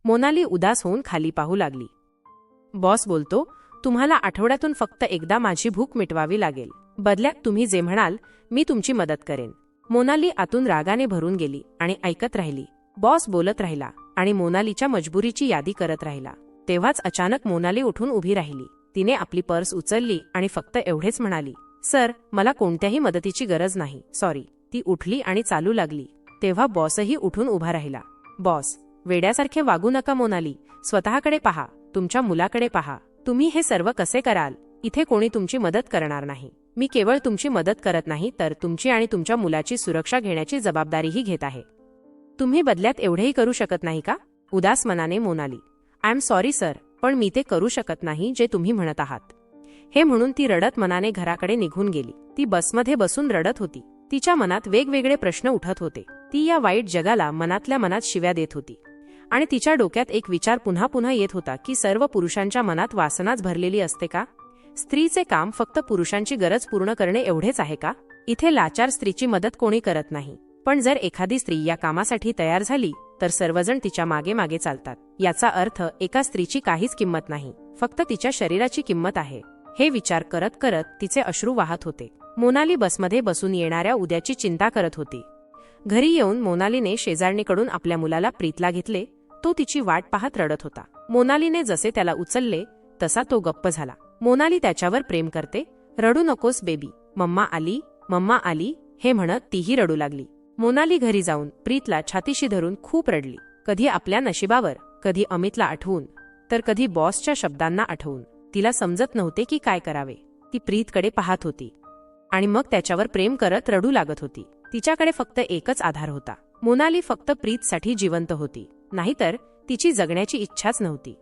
मोनाली उदास होऊन खाली पाहू लागली. बॉस बोलतो, तुम्हाला आठवड्यातून फक्त एकदा माझी भूक मिटवावी लागेल. बदल्यात तुम्ही जे म्हणाल मी तुमची मदत करेन. मोनाली आतून रागाने भरून गेली आणि ऐकत राहिली. बॉस बोलत राहिला आणि मोनालीच्या मजबुरीची यादी करत राहिला. तेव्हाच अचानक मोनाली उठून उभी राहिली. तिने आपली पर्स उचलली आणि फक्त एवढेच म्हणाली, सर, मला कोणत्याही मदतीची गरज नाही, सॉरी. ती उठली आणि चालू लागली. तेव्हा बॉसही उठून उभा राहिला. बॉस, वेड्यासारखे वागू नका मोनाली. स्वतःकडे पहा, तुमच्या मुलाकडे पहा. तुम्ही हे सर्व कसे कराल? इथे कोणी तुमची मदत करणार नाही. मी केवळ तुमची मदत करत नाही तर तुमची आणि तुमच्या मुलाची सुरक्षा घेण्याची जबाबदारीही घेत आहे. तुम्ही बदल्यात एवढेही करू शकत नाही का? उदास मनाने Monali. I am sorry sir, पण मी ते करू शकत नाही जे तुम्ही म्हणत आहात. हे म्हणून ती रडत मनाने घराकडे निघून गेली. ती बसमध्ये बसून रडत होती. तिच्या मनात वेगवेगळे प्रश्न उठत होते. ती या वाईट जगाला मनातल्या मनात शिव्या देत होती आणि तिच्या डोक्यात एक विचार पुन्हा पुन्हा येत होता की सर्व पुरुषांच्या मनात वासनाच भरलेली असते का? स्त्रीचे काम फक्त पुरुषांची गरज पूर्ण करणे एवढेच आहे का? इथे लाचार स्त्रीची मदत कोणी करत नाही, पण जर एखादी स्त्री या कामासाठी तयार झाली तर सर्वजण तिच्या मागे मागे चालतात. याचा अर्थ एका स्त्रीची काहीच किंमत नाही, फक्त तिच्या शरीराची किंमत आहे. हे विचार करत करत तिचे अश्रू वाहत होते. मोनाली बसमध्ये बसून येणाऱ्या उद्याची चिंता करत होती. घरी येऊन मोनालीने शेजारणीकडून आपल्या मुलाला प्रीतला घेतले. तो तिची वाट पाहत रडत होता. मोनालीने जसे त्याला उचलले तसा तो गप्प झाला. मोनाली त्याच्यावर प्रेम करते. रडू नकोस बेबी, मम्मा आली हे म्हणत तीही रडू लागली. मोनाली घरी जाऊन प्रीतला छातीशी धरून खूप रडली. कधी आपल्या नशिबावर, कधी अमितला आठवून, तर कधी बॉसच्या शब्दांना आठवून. तिला समजत नव्हते की काय करावे. ती प्रीतकडे पाहत होती आणि मग त्याच्यावर प्रेम करत रडू लागत होती. तिच्याकडे फक्त एकच आधार होता. मोनाली फक्त प्रीतसाठी जिवंत होती, नाहीतर तिची जगण्याची इच्छाच नव्हती.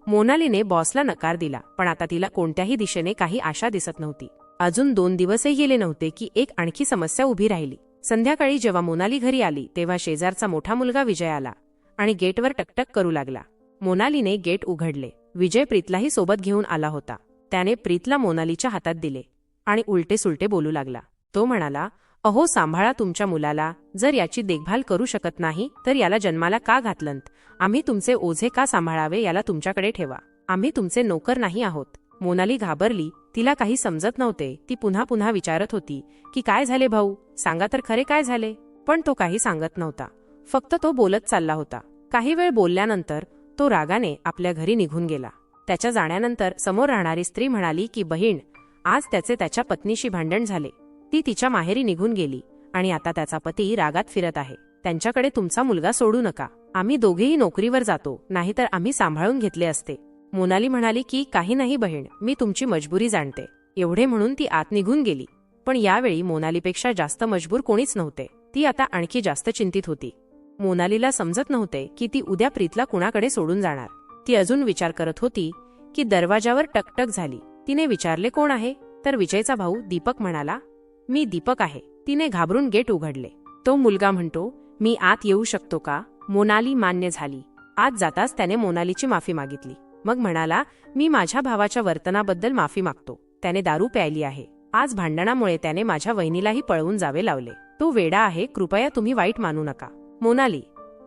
मोनालीने बॉसला नकार दिला, पण आता तिला कोणत्याही दिशेने काही आशा दिसत नव्हती. अजून 2 दिवसही गेले नव्हते की एक आणखी समस्या उभी राहिली. संध्याकाळी जेव्हा मोनाली घरी आली तेव्हा शेजारचा मोठा मुलगा विजय आला आणि गेटवर टकटक करू लागला. मोनालीने गेट उघडले. विजय प्रीतलाही सोबत घेऊन आला होता. त्याने प्रीतला मोनालीच्या हातात दिले आणि उलटे सुलटे बोलू लागला. तो म्हणाला, अहो सांभाळा तुमच्या मुलाला. जर याची देखभाल करू शकत नाही तर याला जन्माला का घातलंत? आम्ही तुमचे ओझे का सांभाळावे? याला तुमच्याकडे ठेवा. आम्ही तुमचे नोकर नाही आहोत. मोनाली घाबरली. तिला काही समजत नव्हते. ती पुन्हा पुन्हा विचारत होती की काय झाले भाऊ, सांगा तर खरे काय झाले? पण तो काही सांगत नव्हता. फक्त तो बोलत चालला होता. काही वेळ बोलल्यानंतर तो रागाने आपल्या घरी निघून गेला. त्याच्या जाण्यानंतर समोर राहणारी स्त्री म्हणाली की बहीण, आज त्याच्या पत्नीशी भांडण झाले. ती तिच्या माहेरी निघून गेली आणि आता त्याचा पती रागात फिरत आहे. त्यांच्याकडे तुमचा मुलगा सोडू नका. आम्ही दोघेही नोकरीवर जातो, नाहीतर आम्ही सांभाळून घेतले असते. मोनाली म्हणाली की काही नाही बहीण, मी तुमची मजबुरी जाणते. एवढे म्हणून ती आत निघून गेली. पण यावेळी मोनालीपेक्षा जास्त मजबूर कोणीच नव्हते. ती आता आणखी जास्त चिंतित होती. मोनालीला समजत नव्हते की ती उद्या प्रीतला कुणाकडे सोडून जाणार. ती अजून विचार करत होती की दरवाजावर टकटक झाली. तिने विचारले, कोण आहे? तर विजयचा भाऊ दीपक म्हणाला, मी दीपक आहे. तिने घाबरून गेट उघडले. तो मुलगा म्हणतो, मी आत येऊ शकतो का? मोनाली मान्य झाली. आत जाताच त्याने मोनालीची माफी मागितली. मग म्हणाला, मी माझ्या भावाच्या वर्तनाबद्दल माफी मागतो. त्याने दारू प्यायली आहे. आज भांडणामुळे त्याने माझ्या वहिनीलाही पळवून जावे लावले. तो वेडा आहे, कृपया तुम्ही वाईट मानू नका. मोनाली,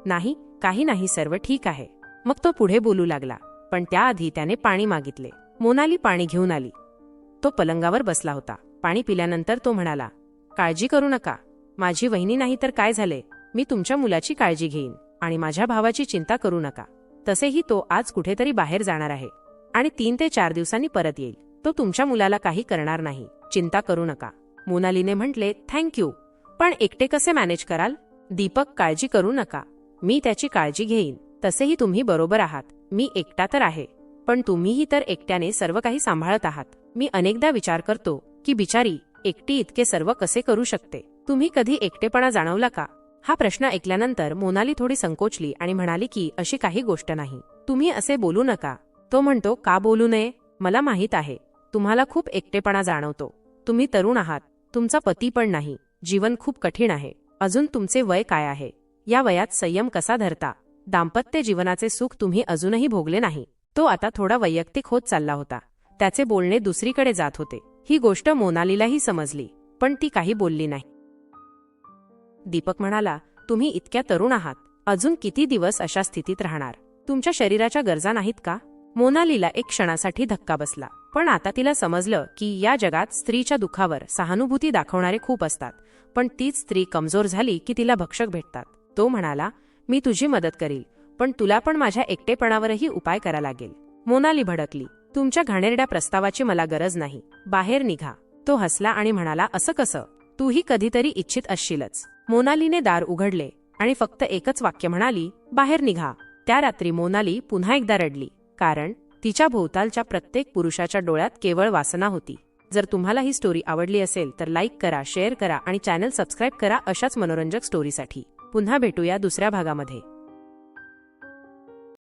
नाही, काही नाही, सर्व ठीक आहे. मग तो पुढे बोलू लागला, पण त्याआधी त्याने पाणी मागितले. मोनाली पाणी घेऊन आली. तो पलंगावर बसला होता. पाणी पिल्यानंतर तो म्हणाला, काळजी करू नका. माझी वहिनी नाही तर काय झाले? मी तुमच्या मुलाची काळजी घेईन आणि माझ्या भावाची चिंता करू नका. तसेही तो आज कुठेतरी बाहेर जाणार आहे आणि 3 ते 4 दिवसांनी परत येईल. तो तुमच्या मुलाला काही करणार नाही, चिंता करू नका. मोनालीने म्हटले, थँक्यू, पण एकटे कसे मॅनेज कराल? दीपक, काळजी करू नका, मी त्याची काळजी घेईन. तसेही तुम्ही बरोबर आहात. मी एकटा तर आहे, पण तुम्हीही तर एकट्याने सर्व काही सांभाळत आहात. मी अनेकदा विचार करतो की बिचारी एकटी इतके सर्व कसे करू शकते. तुम्ही कधी एकटेपणा जाणवला का? हा प्रश्न ऐकल्यानंतर मोनाली थोडी संकोचली आणि म्हणाली की अशी काही गोष्ट नाही. तुम्ही असे बोलू नका. तो म्हणतो, का बोलू नये? मला माहित आहे तुम्हाला खूप एकटेपणा जाणवतो. तुम्ही तरुण आहात, तुमचा पती पण नाही. जीवन खूप कठीण आहे. अजून तुमचे वय काय आहे? या वयात संयम कसा धरता? दाम्पत्य जीवनाचे सुख तुम्ही अजूनही भोगले नाही. तो आता थोडा वैयक्तिक होत चालला होता. त्याचे बोलणे दुसरीकडे जात होते. ही गोष्ट मोनालीलाही समजली, पण ती काही बोलली नाही. दीपक म्हणाला, तुम्ही इतक्या तरुण आहात, अजून किती दिवस अशा स्थितीत राहणार? तुमच्या शरीराच्या गरजा नाहीत का? मोनालीला एक क्षणासाठी धक्का बसला, पण आता तिला समजलं की या जगात स्त्रीच्या दुःखावर सहानुभूती दाखवणारे खूप असतात, पण तीच स्त्री कमजोर झाली की तिला भक्षक भेटतात. तो म्हणाला, मी तुझी मदत करील, पण तुला पण माझ्या एकटेपणावरही उपाय करा लागेल. मोनाली भडकली, तुमच्या घाणेरड्या प्रस्तावाची मला गरज नाही, बाहेर निघा. तो हसला आणि म्हणाला, असं कसं? तूही कधीतरी इच्छित असशीलच. मोनालीने दार उघडले आणि फक्त एकच वाक्य म्हणाली, बाहेर निघा. त्या रात्री मोनाली पुन्हा एकदा रडली, कारण तिच्या भोवतालच्या प्रत्येक पुरुषाच्या डोळ्यात केवळ वासना होती. जर तुम्हाला ही स्टोरी आवडली असेल तर लाईक करा, शेअर करा आणि चॅनल सबस्क्राईब करा अशाच मनोरंजक स्टोरीसाठी. पुन्हा भेटूया दुसऱ्या भागामध्ये.